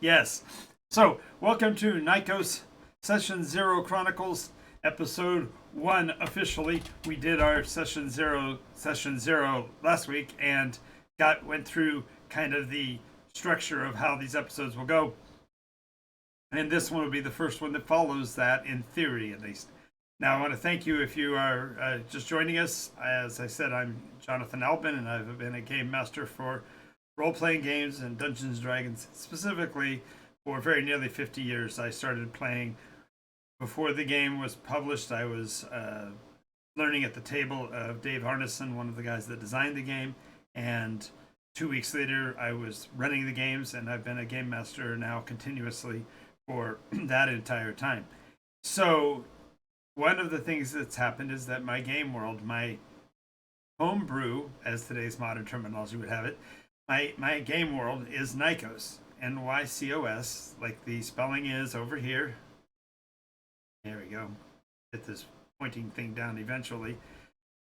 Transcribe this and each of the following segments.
Yes. So, welcome to Nycos Session Zero Chronicles, Episode 1 officially. We did our Session Zero last week and went through kind of the structure of how these episodes will go. And this one will be the first one that follows that, in theory at least. Now, I want to thank you if you are just joining us. As I said, I'm Jonathan Albin, and I've been a game master for role playing games and Dungeons and Dragons, specifically for very nearly 50 years. I started playing before the game was published. I was learning at the table of Dave Arneson, one of the guys that designed the game. And 2 weeks later, I was running the games, and I've been a game master now continuously for that entire time. So, one of the things that's happened is that my game world, my homebrew, as today's modern terminology would have it, my game world is Nycos, Nycos, like the spelling is over here. There we go. Get this pointing thing down eventually.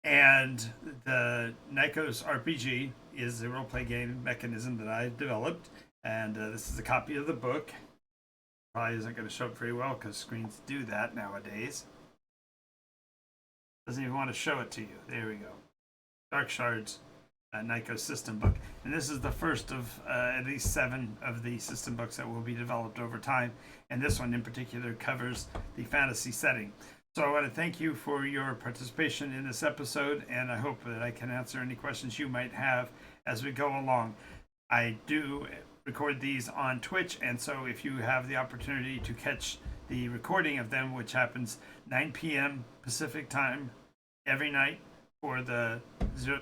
And the NycosRPG is a role-play game mechanism that I developed, and this is a copy of the book. Probably isn't going to show up very well because screens do that nowadays. Doesn't even want to show it to you. There we go. Dark Shards Nycos system book. And this is the first of at least 7 of the system books that will be developed over time. And this one in particular covers the fantasy setting. So I want to thank you for your participation in this episode, and I hope that I can answer any questions you might have as we go along. I do record these on Twitch, and so if you have the opportunity to catch the recording of them, which happens 9 p.m. Pacific time every night for the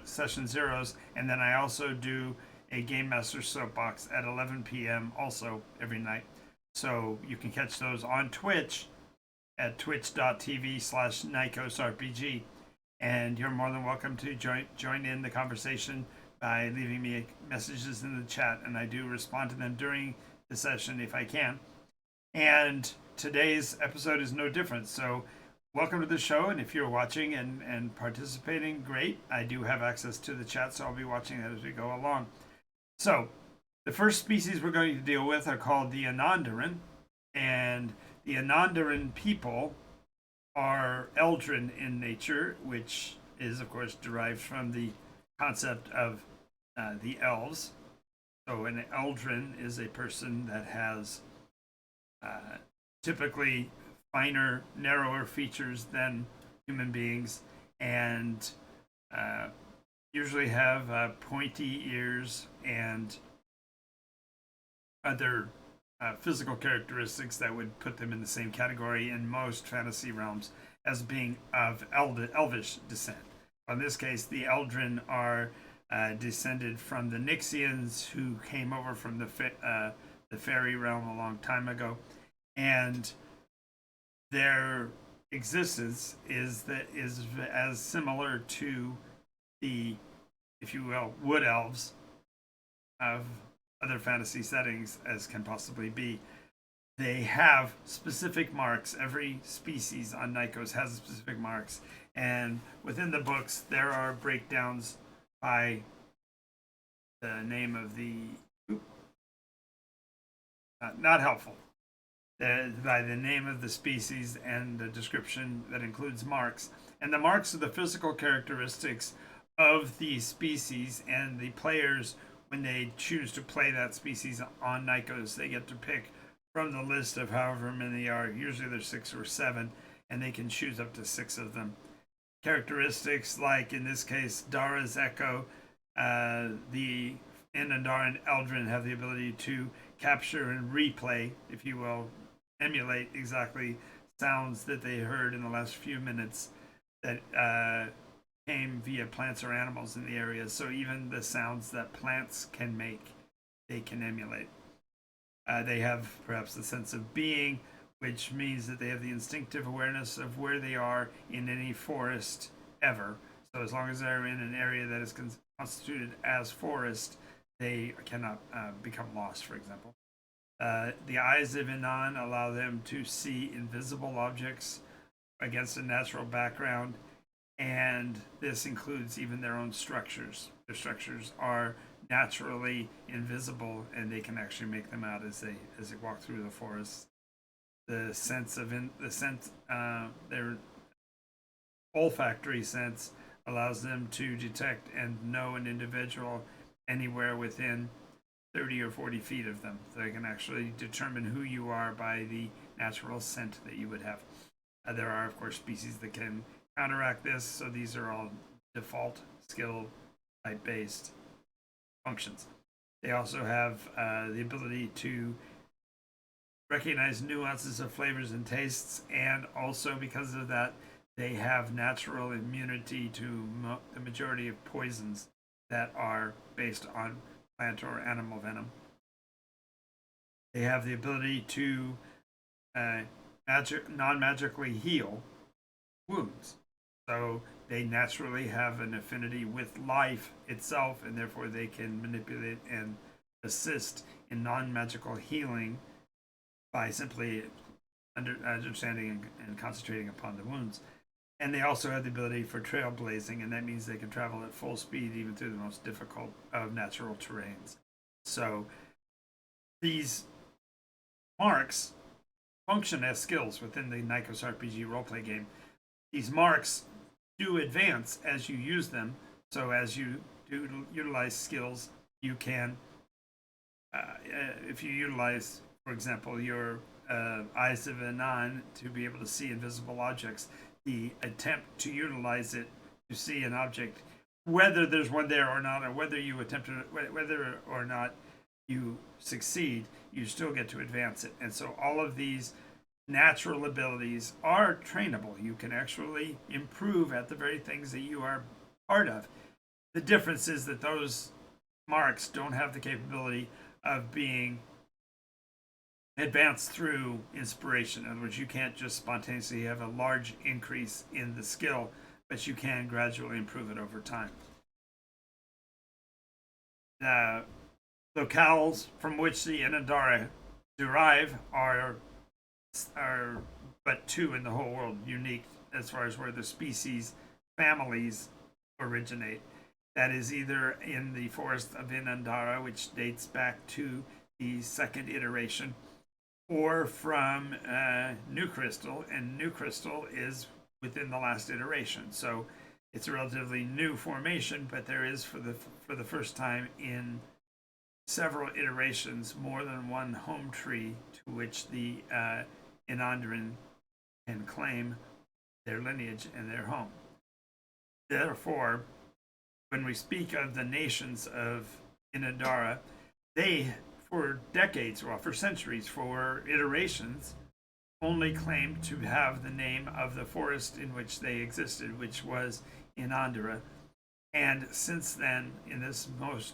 session zeros, and then I also do a Game Master Soapbox at 11 p.m. also every night. So you can catch those on Twitch at twitch.tv/NycosRPG. And you're more than welcome to join in the conversation by leaving me messages in the chat, and I do respond to them during the session if I can. And today's episode is no different. So welcome to the show, and if you're watching and participating, great. I do have access to the chat, so I'll be watching that as we go along. So the first species we're going to deal with are called the Anondarin, and the Anondarin people are Eldrin in nature, which is, of course, derived from the concept of the elves. So an Eldrin is a person that has typically finer, narrower features than human beings, and usually have pointy ears and other physical characteristics that would put them in the same category in most fantasy realms as being of elvish descent. In this case, the Eldrin are descended from the Nixians, who came over from the fairy realm a long time ago, and their existence is as similar to the, if you will, wood elves of other fantasy settings as can possibly be. They have specific marks. Every species on Nycos has specific marks, and within the books there are breakdowns by the name of the not helpful, by the name of the species and the description that includes marks. And the marks are the physical characteristics of the species, and the players, when they choose to play that species on Nycos, they get to pick from the list of however many are. Usually there's 6 or 7, and they can choose up to 6 of them. Characteristics like, in this case, Dara's Echo, the Anondarin Eldrin have the ability to capture and replay, if you will, emulate exactly sounds that they heard in the last few minutes that came via plants or animals in the area. So even the sounds that plants can make, they can emulate. They have perhaps the sense of being, which means that they have the instinctive awareness of where they are in any forest ever. So as long as they're in an area that is constituted as forest, they cannot become lost, for example. The eyes of Inan allow them to see invisible objects against a natural background, and this includes even their own structures. Their structures are naturally invisible, and they can actually make them out as they walk through the forest. Their olfactory sense allows them to detect and know an individual anywhere within 30 or 40 feet of them. So they can actually determine who you are by the natural scent that you would have. There are, of course, species that can counteract this, so these are all default skill type based functions. They also have the ability to recognize nuances of flavors and tastes, and also because of that, they have natural immunity to the majority of poisons that are based on plant or animal venom. They have the ability to non-magically heal wounds. So they naturally have an affinity with life itself, and therefore they can manipulate and assist in non-magical healing by simply understanding and concentrating upon the wounds. And they also have the ability for trailblazing, and that means they can travel at full speed even through the most difficult of natural terrains. So these marks function as skills within the NycosRPG roleplay game. These marks do advance as you use them. So as you do utilize skills, you can, if you utilize, for example, your Eyes of Anon to be able to see invisible objects, the attempt to utilize it to see an object, whether there's one there or not, or whether you attempt to, whether or not you succeed, you still get to advance it. And so all of these natural abilities are trainable. You can actually improve at the very things that you are part of. The difference is that those marks don't have the capability of being advanced through inspiration. In other words, you can't just spontaneously have a large increase in the skill, but you can gradually improve it over time. The locales from which the Inandara derive are but two in the whole world, unique as far as where the species families originate. That is either in the forest of Inandara, which dates back to the second iteration, or from New Crystal, and New Crystal is within the last iteration. So it's a relatively new formation, but there is for the first time in several iterations more than one home tree to which the Inandran can claim their lineage and their home. Therefore, when we speak of the nations of Inandara, they, for decades, well, for centuries, for iterations, only claimed to have the name of the forest in which they existed, which was Inandara. And since then, in this most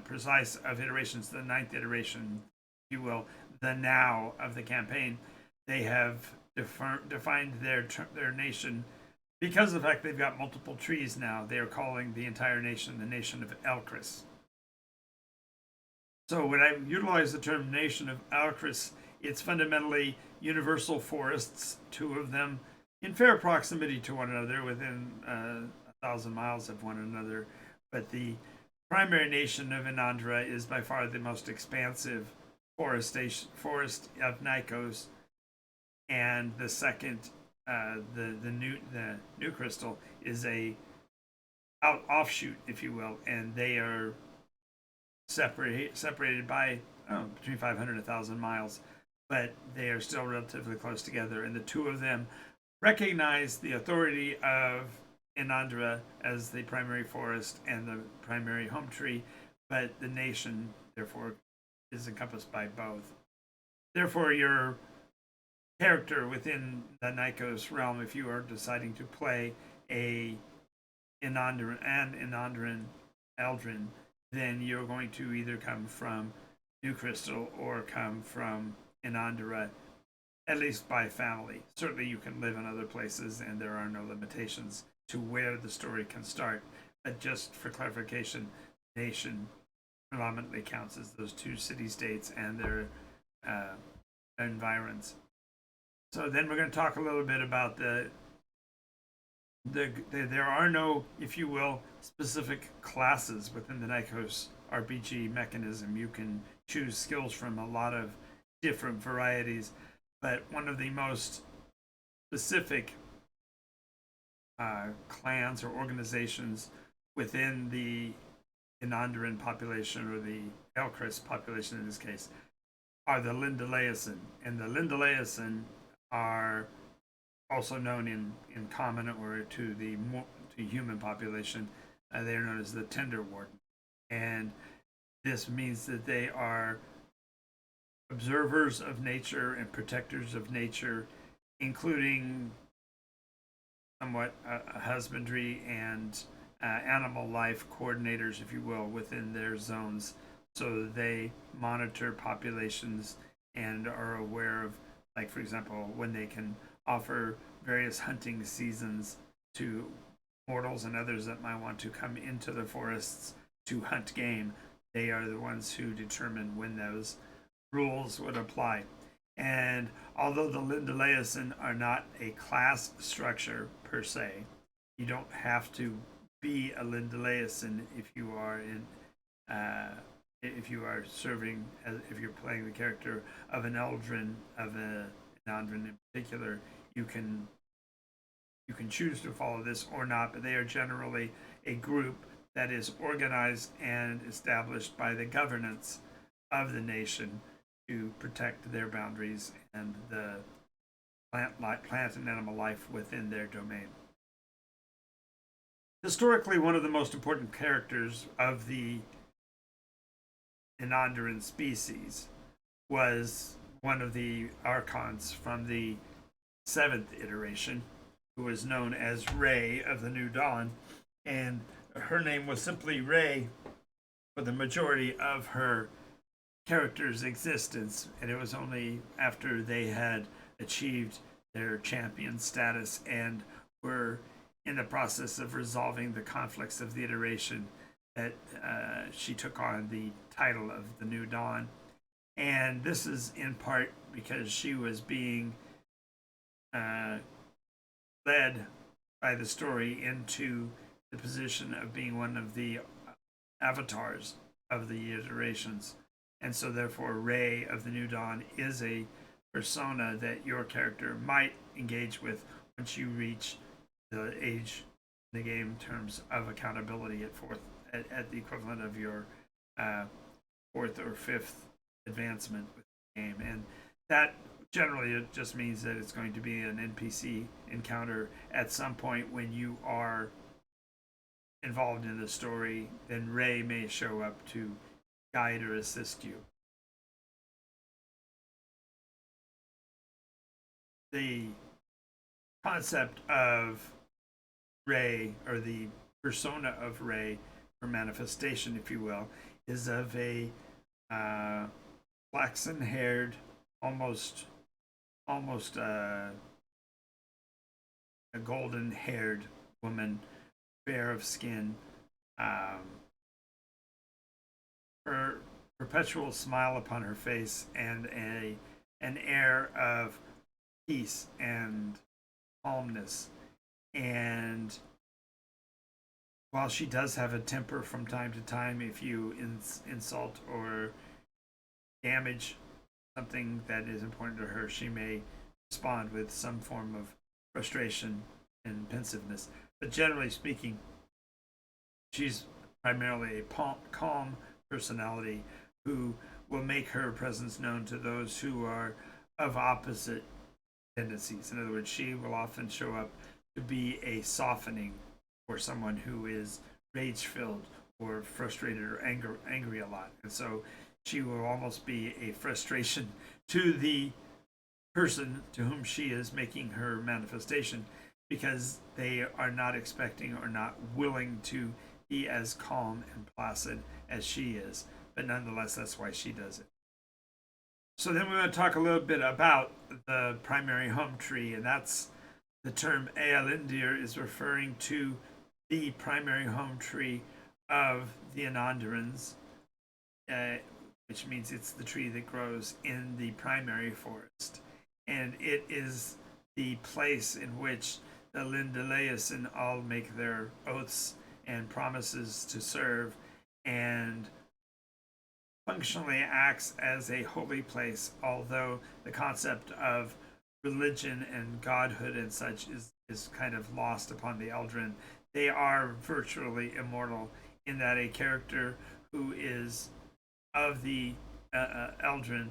precise of iterations, the ninth iteration, if you will, the now of the campaign, they have defined their nation because of the fact they've got multiple trees now. They are calling the entire nation the nation of Elchris. So when I utilize the term nation of Elchris, it's fundamentally universal forests, two of them in fair proximity to one another, within 1,000 miles of one another. But the primary nation of Inandra is by far the most expansive forest of Nykos, and the second, the New Crystal, is a offshoot, if you will, and they are separated by between 500 and 1,000 miles, but they are still relatively close together. And the two of them recognize the authority of Inandra as the primary forest and the primary home tree, but the nation, therefore, is encompassed by both. Therefore, your character within the Nykos realm, if you are deciding to play a Inandran Eldrin, then you're going to either come from New Crystal or come from Inandra, at least by family. Certainly you can live in other places, and there are no limitations to where the story can start. But just for clarification, nation predominantly counts as those two city-states and their environs. So then we're going to talk a little bit about the There are no, if you will, specific classes within the Nycos RPG mechanism. You can choose skills from a lot of different varieties, but one of the most specific clans or organizations within the Inandaran population, or the Elchris population in this case, are the Lindaleasan. And the Lindaleasan are also known in common or to human population. They are known as the Tender Warden. And this means that they are observers of nature and protectors of nature, including somewhat husbandry and animal life coordinators, if you will, within their zones. So they monitor populations and are aware of, like, for example, when they can offer various hunting seasons to mortals and others that might want to come into the forests to hunt game. They are the ones who determine when those rules would apply. And although the Lindaleasan are not a class structure per se, you don't have to be a Lindaleasan if you are serving as if you're playing the character of an Eldrin, of an Andrin in particular. You can choose to follow this or not, but they are generally a group that is organized and established by the governance of the nation to protect their boundaries and the plant and animal life within their domain. Historically, one of the most important characters of the Inandaran species was one of the archons from the 7th iteration, who was known as Ray of the New Dawn, and her name was simply Ray for the majority of her character's existence, and it was only after they had achieved their champion status and were in the process of resolving the conflicts of the iteration that she took on the title of the New Dawn. And this is in part because she was being led by the story into the position of being one of the avatars of the iterations. And so, therefore, Ray of the New Dawn is a persona that your character might engage with once you reach the age in the game in terms of accountability at the equivalent of your fourth or fifth advancement with the game. And that generally it just means that it's going to be an NPC encounter at some point when you are involved in the story. Then Ray may show up to guide or assist you. The concept of Ray, or the persona of Ray, or manifestation, if you will, is of a flaxen-haired, almost a golden-haired woman, fair of skin. Her perpetual smile upon her face, and an air of peace and calmness. And while she does have a temper from time to time, if you insult or damage something that is important to her, she may respond with some form of frustration and pensiveness. But generally speaking, she's primarily a calm personality who will make her presence known to those who are of opposite tendencies. In other words, she will often show up to be a softening for someone who is rage filled or frustrated or angry a lot. And so she will almost be a frustration to the person to whom she is making her manifestation, because they are not expecting or not willing to be as calm and placid as she is. But nonetheless, that's why she does it. So then we're going to talk a little bit about the primary home tree, and that's the term Ealindir is referring to the primary home tree of the Anandarans, which means it's the tree that grows in the primary forest. And it is the place in which the Lindaleasin all make their oaths and promises to serve, and functionally acts as a holy place, although the concept of religion and godhood and such is kind of lost upon the Eldrin. They are virtually immortal in that a character who is of the Eldrin,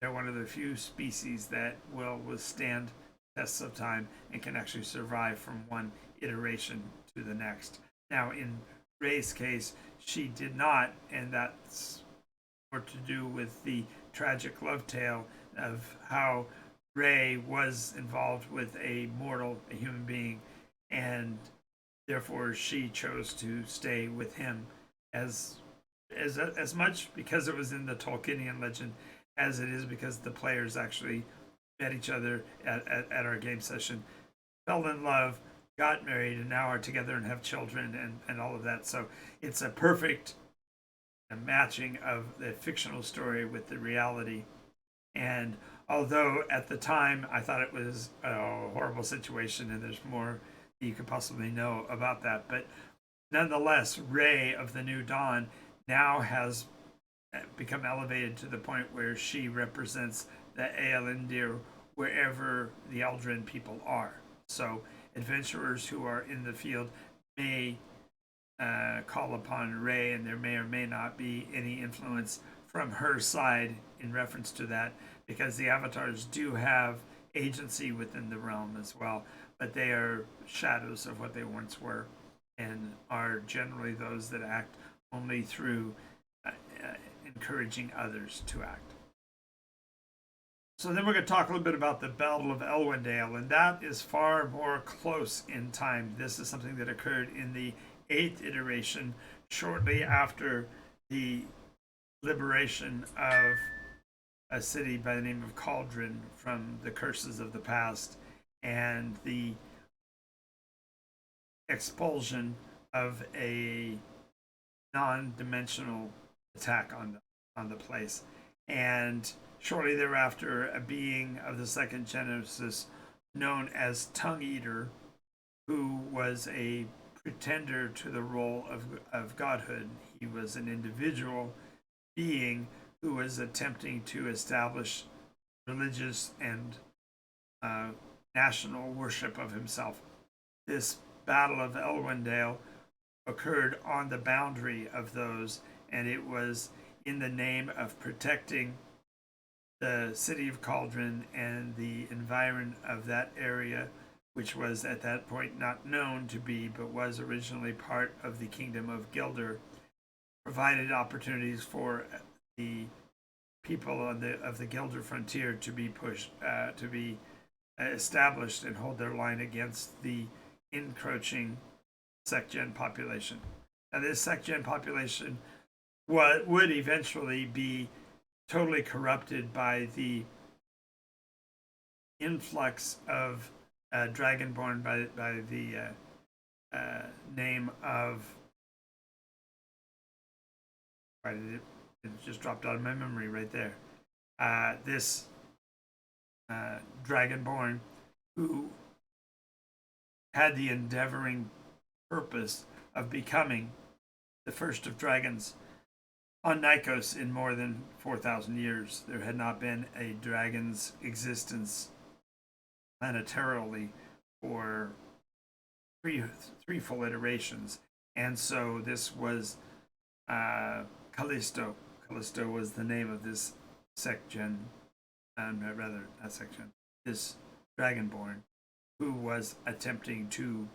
they're one of the few species that will withstand tests of time and can actually survive from one iteration to the next. Now, in Ray's case, she did not, and that's more to do with the tragic love tale of how Ray was involved with a mortal, a human being, and therefore she chose to stay with him as much because it was in the Tolkienian legend as it is because the players actually met each other at our game session, fell in love, got married, and now are together and have children and all of that. So it's a perfect matching of the fictional story with the reality. And although at the time I thought it was a horrible situation and there's more that you could possibly know about that, but nonetheless, Ray of the New Dawn now has become elevated to the point where she represents the Ealindir wherever the Eldrin people are. So adventurers who are in the field may call upon Ray, and there may or may not be any influence from her side in reference to that, because the avatars do have agency within the realm as well, but they are shadows of what they once were and are generally those that act only through encouraging others to act. So then we're going to talk a little bit about the Battle of Elwendale, and that is far more close in time. This is something that occurred in the 8th iteration, shortly after the liberation of a city by the name of Cauldron from the curses of the past and the expulsion of a non-dimensional attack on the place. And shortly thereafter, a being of the second Genesis known as Tongue Eater, who was a pretender to the role of godhood. He was an individual being who was attempting to establish religious and national worship of himself. This Battle of Elwendale occurred on the boundary of those, and it was in the name of protecting the city of Cauldron and the environment of that area, which was at that point not known to be, but was originally part of the kingdom of Gilder, provided opportunities for the people of the Gilder frontier to be pushed, to be established and hold their line against the encroaching sec-gen population. Now, this sec-gen population would eventually be totally corrupted by the influx of dragonborn by the name of, why did it just dropped out of my memory right there. This dragonborn who had the endeavoring purpose of becoming the first of dragons on Nykos in more than 4,000 years. There had not been a dragon's existence planetarily for three full iterations. And so this was Callisto. Callisto was the name of this sec-gen, rather, not sec-gen, this dragonborn who was attempting to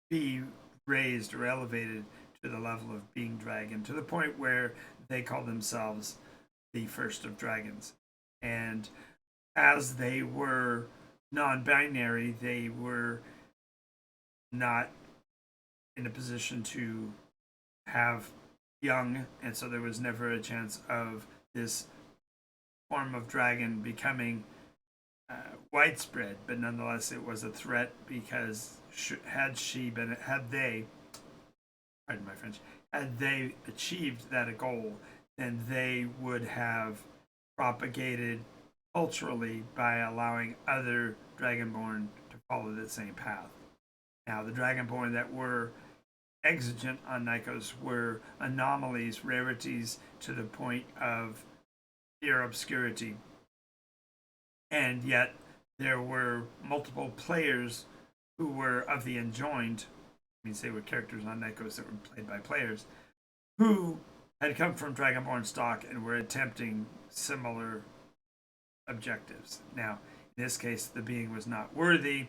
be raised or elevated to the level of being dragon, to the point where they call themselves the first of dragons. And as they were non-binary, they were not in a position to have young, and so there was never a chance of this form of dragon becoming widespread. But nonetheless, it was a threat, because had they, pardon my French, had they achieved that goal, then they would have propagated culturally by allowing other dragonborn to follow the same path. Now, the Dragonborn that were exigent on Nycos were anomalies, rarities to the point of near obscurity. And yet, there were multiple players who were of the enjoined, means they were characters on Nycos that were played by players, who had come from Dragonborn stock and were attempting similar objectives. Now, in this case, the being was not worthy,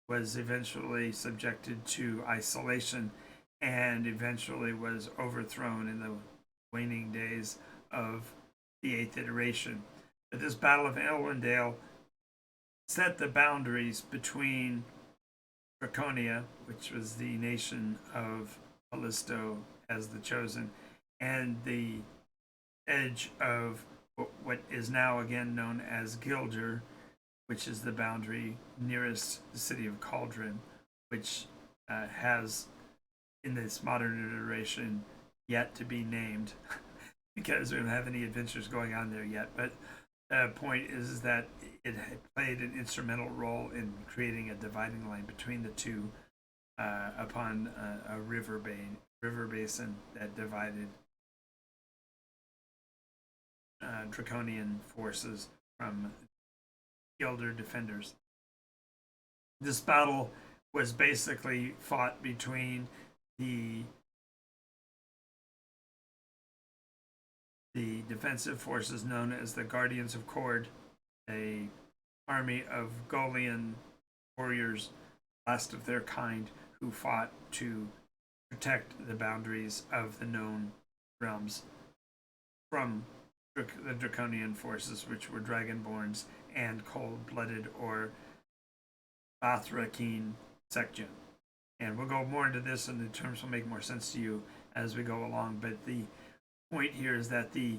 was eventually subjected to isolation, and eventually was overthrown in the waning days of the 8th iteration. But this Battle of Elwendale set the boundaries between Draconia, which was the nation of Callisto as the chosen, and the edge of what is now again known as Gilder, which is the boundary nearest the city of Cauldron, which has, in this modern iteration, yet to be named because we don't have any adventures going on there yet. But the point is that it played an instrumental role in creating a dividing line between the two upon a river basin that divided Draconian forces from Gilder defenders. This battle was basically fought between the defensive forces known as the Guardians of Cord, a army of Golian warriors, last of their kind, who fought to protect the boundaries of the known realms from the Draconian forces, which were Dragonborns and cold-blooded or Bathrakeen Sekja. And we'll go more into this, and the terms will make more sense to you as we go along. But the point here is that the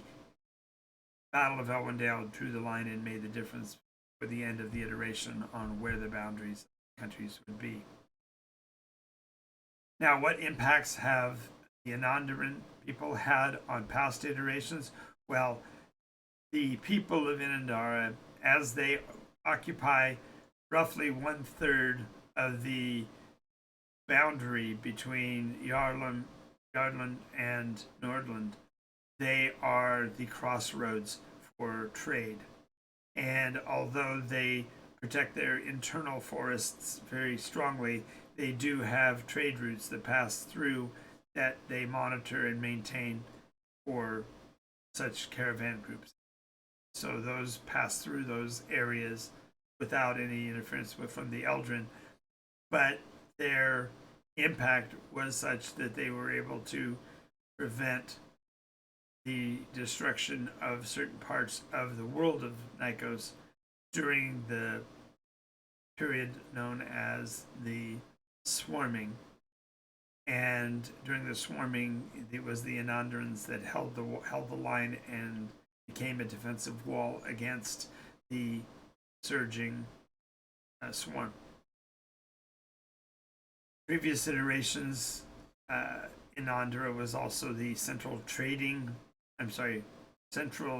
Battle of Elwendale drew the line and made the difference for the end of the iteration on where the boundaries of the countries would be. Now, what impacts have the Anandaran people had on past iterations? Well, the people of Inandara, as they occupy roughly 1/3 of the boundary between Yardland and Nordland, they are the crossroads for trade. And although they protect their internal forests very strongly, they do have trade routes that pass through that they monitor and maintain for such caravan groups. So those pass through those areas without any interference from the Eldrin. But their impact was such that they were able to prevent the destruction of certain parts of the world of Nycos during the period known as the Swarming. And during the Swarming, it was the Anandarans that held the line and became a defensive wall against the surging swarm. Previous iterations, Inandra was also the central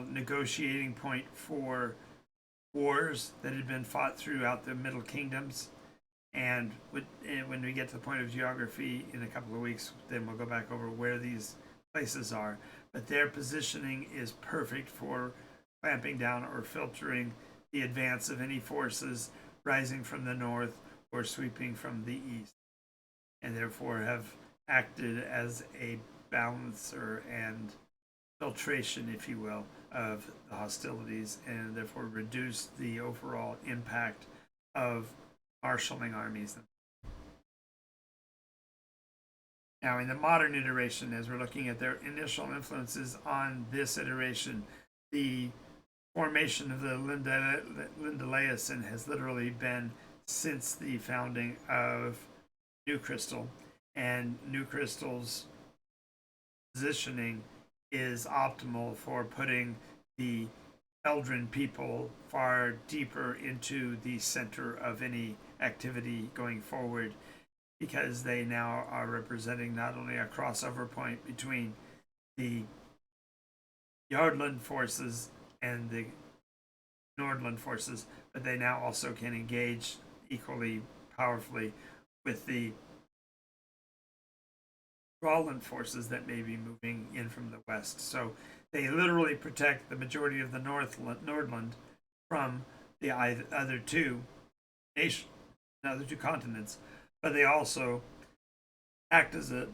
negotiating point for wars that had been fought throughout the Middle Kingdoms. And when we get to the point of geography in a couple of weeks, then we'll go back over where these places are. But their positioning is perfect for clamping down or filtering the advance of any forces rising from the north or sweeping from the east, and therefore have acted as a balancer and filtration, if you will, of the hostilities, and therefore reduce the overall impact of marshalling armies. Now, in the modern iteration, as we're looking at their initial influences on this iteration, the formation of the Lindaleasan has literally been since the founding of New Crystal, and New Crystal's positioning is optimal for putting the Eldrin people far deeper into the center of any activity going forward, because they now are representing not only a crossover point between the Yardland forces and the Nordland forces, but they now also can engage equally powerfully with the Roland forces that may be moving in from the west. So they literally protect the majority of the Nordland from the other two nations, the other two continents, but they also act as a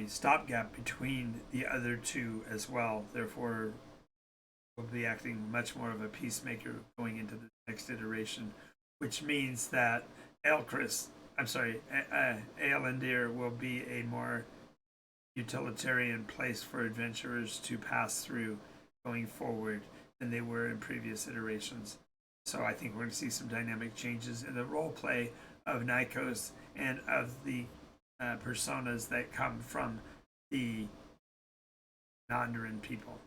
stopgap between the other two as well. Therefore, will be acting much more of a peacemaker going into the next iteration, which means that Aelendir will be a more utilitarian place for adventurers to pass through going forward than they were in previous iterations. So I think we're going to see some dynamic changes in the role play of Nykos and of the personas that come from the Nondarin people.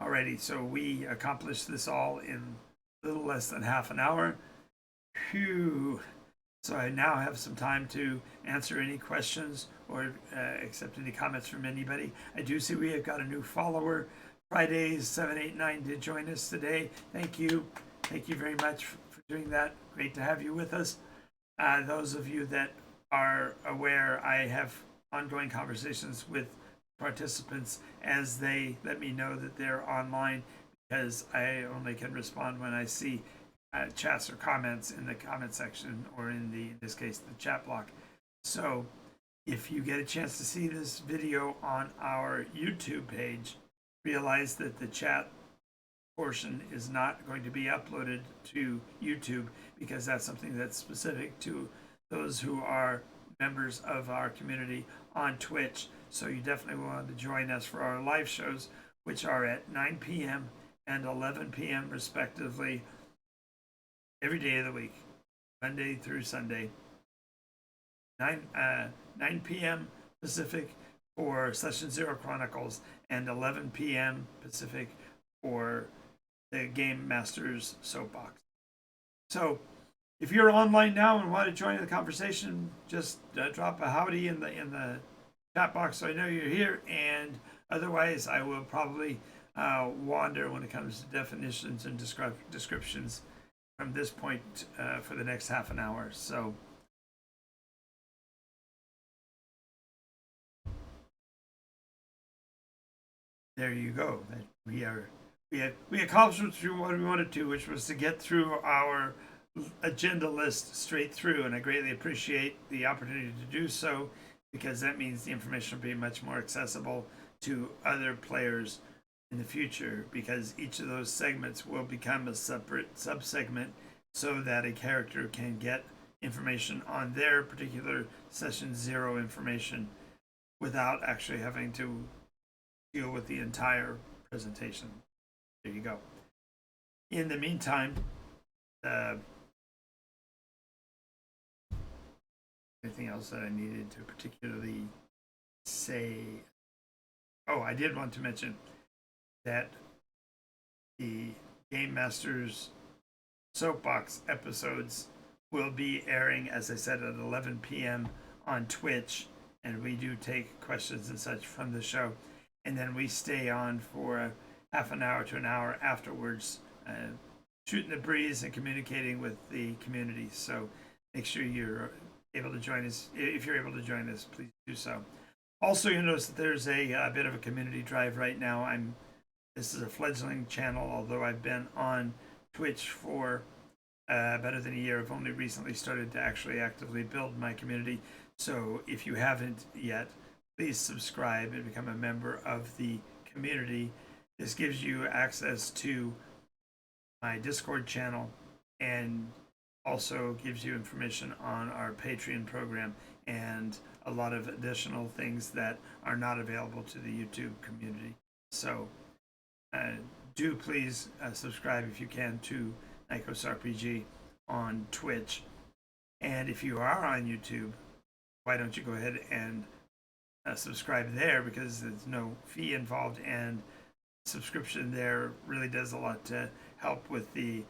Alrighty, so we accomplished this all in a little less than half an hour. Phew. So I now have some time to answer any questions or accept any comments from anybody. I do see we have got a new follower. Fridays 789 did join us today. Thank you. Thank you very much for doing that. Great to have you with us. Those of you that are aware, I have ongoing conversations with participants as they let me know that they're online, because I only can respond when I see chats or comments in the comment section, or in this case, the chat block. So if you get a chance to see this video on our YouTube page, realize that the chat portion is not going to be uploaded to YouTube, because that's something that's specific to those who are members of our community on Twitch. So you definitely want to join us for our live shows, which are at 9 p.m. and 11 p.m. respectively, every day of the week, Monday through Sunday. 9 p.m. Pacific for Session 0 Chronicles, and 11 p.m. Pacific for the Game Master's Soapbox. So if you're online now and want to join the conversation, just drop a howdy in the chat box so I know you're here, and otherwise I will probably wander when it comes to definitions and descriptions from this point for the next half an hour. So there you go. We accomplished what we wanted to, which was to get through our agenda list straight through, and I greatly appreciate the opportunity to do so, because that means the information will be much more accessible to other players in the future, because each of those segments will become a separate subsegment, so that a character can get information on their particular Session 0 information without actually having to deal with the entire presentation. There you go. In the meantime, anything else that I needed to particularly say? Oh, I did want to mention that the Game Master's Soapbox episodes will be airing, as I said, at 11 p.m. on Twitch, and we do take questions and such from the show, and then we stay on for half an hour to an hour afterwards, shooting the breeze and communicating with the community. So make sure you're able to join us. If you're able to join us, please do so. Also, you'll notice that there's a bit of a community drive right now. This is a fledgling channel, although I've been on Twitch for better than a year. I've only recently started to actually actively build my community. So if you haven't yet, please subscribe and become a member of the community. This gives you access to my Discord channel, and also gives you information on our Patreon program and a lot of additional things that are not available to the YouTube community. So do please subscribe if you can to NycosRPG on Twitch. And if you are on YouTube, why don't you go ahead and subscribe there, because there's no fee involved, and subscription there really does a lot to help with the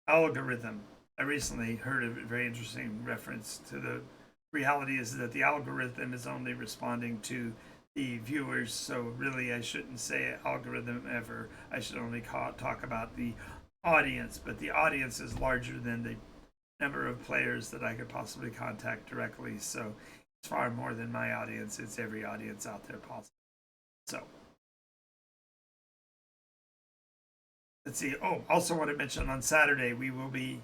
algorithm. I recently heard a very interesting reference to the reality is that the algorithm is only responding to the viewers. So really, I shouldn't say algorithm ever. I should only talk about the audience, but the audience is larger than the number of players that I could possibly contact directly. So it's far more than my audience. It's every audience out there possible. So let's see. Oh, also want to mention on Saturday we will be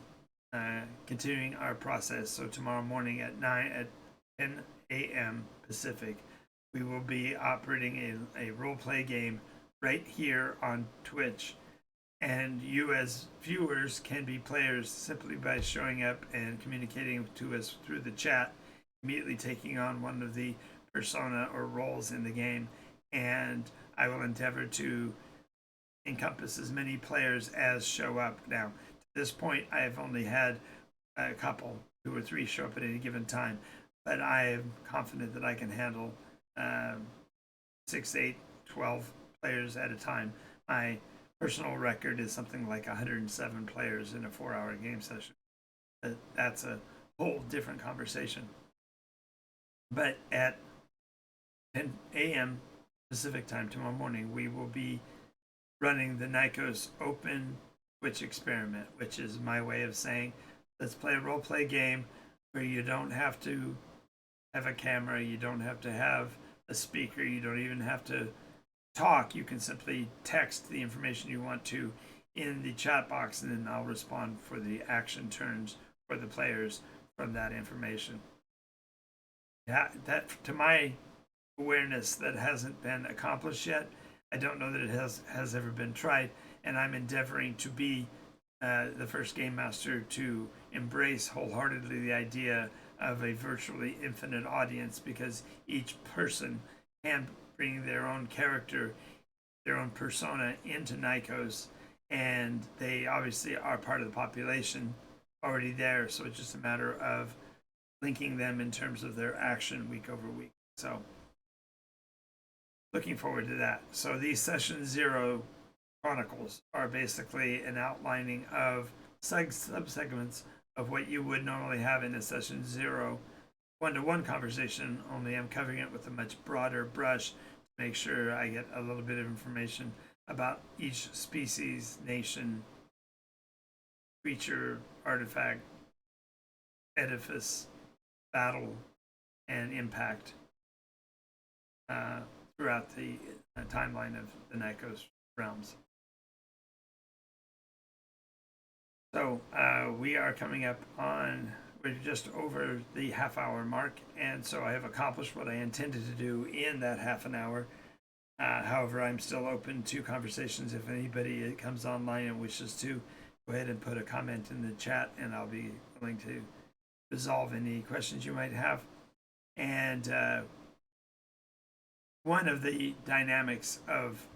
continuing our process. So tomorrow morning at 10 a.m. Pacific, we will be operating a role play game right here on Twitch. And you, as viewers, can be players simply by showing up and communicating to us through the chat, immediately taking on one of the persona or roles in the game. And I will endeavor to encompass as many players as show up. Now, to this point, I have only had a couple, 2 or 3 show up at any given time, but I am confident that I can handle 6, 8, 12 players at a time. My personal record is something like 107 players in a 4-hour game session. That's a whole different conversation. But at 10 a.m. Pacific time tomorrow morning, we will be running the Nycos Open Twitch experiment, which is my way of saying, let's play a role play game where you don't have to have a camera, you don't have to have a speaker, you don't even have to talk. You can simply text the information you want to in the chat box, and then I'll respond for the action turns for the players from that information. That to my awareness, that hasn't been accomplished yet. I don't know that it has ever been tried, and I'm endeavoring to be the first game master to embrace wholeheartedly the idea of a virtually infinite audience, because each person can bring their own character, their own persona into Nycos, and they obviously are part of the population already there. So it's just a matter of linking them in terms of their action week over week. So looking forward to that. So these Session 0 Chronicles are basically an outlining of sub-segments of what you would normally have in a Session 0 one-to-one conversation, only I'm covering it with a much broader brush to make sure I get a little bit of information about each species, nation, creature, artifact, edifice, battle, and impact throughout the timeline of the Nycos realms. So we are coming up on, we're just over the half-hour mark, and so I have accomplished what I intended to do in that half an hour. However, I'm still open to conversations. If anybody comes online and wishes to, go ahead and put a comment in the chat, and I'll be willing to resolve any questions you might have. And one of the dynamics of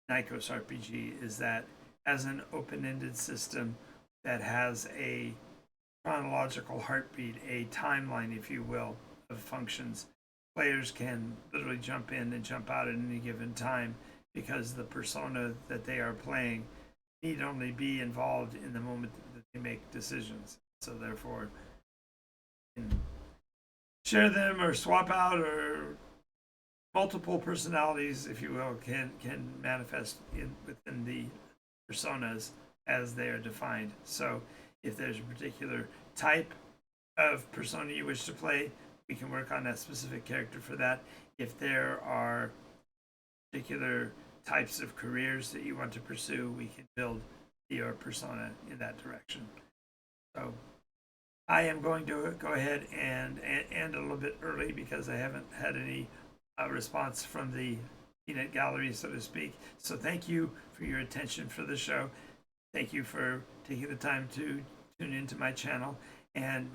NycosRPG is that as an open-ended system that has a chronological heartbeat, a timeline, if you will, of functions, players can literally jump in and jump out at any given time, because the persona that they are playing need only be involved in the moment that they make decisions. So therefore, you can share them or swap out, or multiple personalities, if you will, can manifest within the personas as they are defined. So if there's a particular type of persona you wish to play, we can work on that specific character for that. If there are particular types of careers that you want to pursue, we can build your persona in that direction. So I am going to go ahead and end a little bit early, because I haven't had any response from the peanut gallery, so to speak. So thank you for your attention for the show. Thank you for taking the time to tune into my channel. And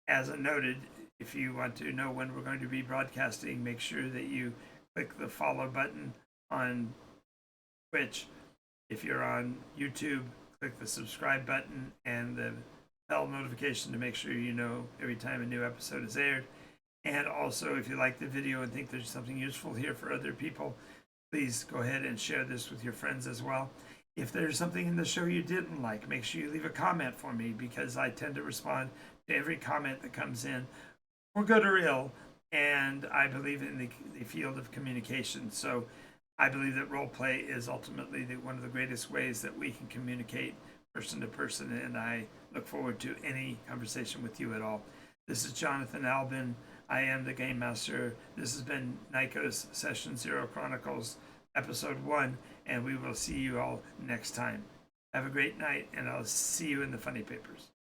as I noted, if you want to know when we're going to be broadcasting, make sure that you click the follow button on Twitch. If you're on YouTube, click the subscribe button and the bell notification to make sure you know every time a new episode is aired. And also, if you like the video and think there's something useful here for other people, please go ahead and share this with your friends as well. If there's something in the show you didn't like, make sure you leave a comment for me, because I tend to respond to every comment that comes in, for good or ill, and I believe in the field of communication. So I believe that role play is ultimately one of the greatest ways that we can communicate person to person, and I look forward to any conversation with you at all. This is Jonathan Albin. I am the Game Master. This has been Nycos Session Zero Chronicles, Episode 1, and we will see you all next time. Have a great night, and I'll see you in the funny papers.